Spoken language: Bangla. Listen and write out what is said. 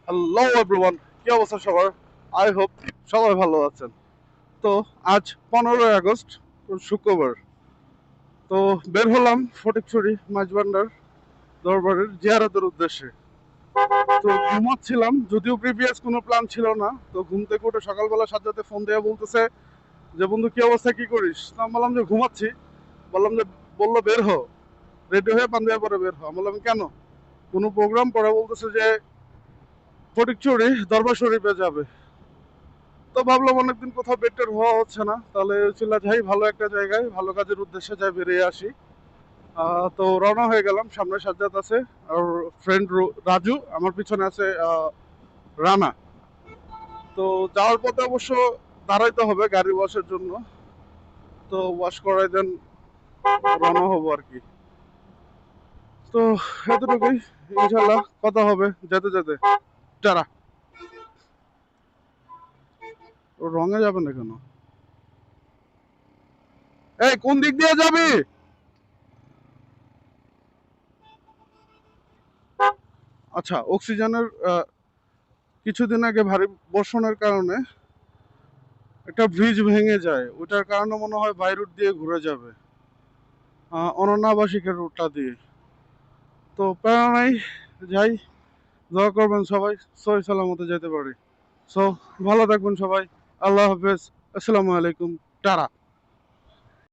হ্যালো এভরিওয়ান, কি অবস্থা সবার? আই হোপ সবাই ভালো আছেন। তো আজ 15ই আগস্ট, শুক্রবার। তো বের হলাম ফটিকছড়ি মাঝবান্ডার দরবারের জিয়ারতের উদ্দেশ্যে। তো ঘুমাচ্ছিলাম, যদিও প্রিভিয়াস কোনো প্ল্যান ছিল না। তো ঘুম থেকে উঠে সকালবেলা সাজ্জাদে ফোন দেওয়া বলতেছে যে বন্ধু কি অবস্থা, কি করিস? তো আমি বললাম যে ঘুমাচ্ছি। বললাম যে, বললো বের হ, রেডি হয়ে পাঞ্জাবি পরে বের হ। আমি বললাম কেন, কোনো প্রোগ্রাম? পরে বলতেছে যে ফটিকছড়ি দরবার শরীফে যাবে। তো ভাবলাম অনেকদিন কোথাও বেটার হওয়া হচ্ছে না, তাহলে ছিল যাই ভালো একটা জায়গায় ভালো কাজের উদ্দেশ্যে যাই, বেরিয়ে আসি। তো রওনা হয়ে গেলাম। সামনে সাজ্জাদ আছে, আর ফ্রেন্ড রাজু, আমার পিছনে আছে রানা। তো যাওয়ার পথে অবশ্য দাঁড়াইতে হবে গাড়ি ওয়াশের জন্য। তো ওয়াশ করাই দেন রওনা হবো আর কি। তো এতটুকুই, ইনশাল্লাহ কথা হবে যেতে যেতে। যারা রঙে যাবে না কেন? এই কোন দিক দিয়ে যাবি? আচ্ছা, অক্সিজেনের কিছুদিন আগে ভারী বর্ষণের কারণে একটা ব্রিজ ভেঙে যায়, ওটার কারণে মনে হয় বাই রুট দিয়ে ঘুরে যাবে, অনন্যাবাসিকের রুটটা দিয়ে। তো প্যারা নাই, যাই। দোয়া করবেন সবাই, সহি সালামতে যেতে পারি। সো ভালো থাকবেন সবাই। আল্লাহ হাফেজ। আসসালামু আলাইকুম। টাটা।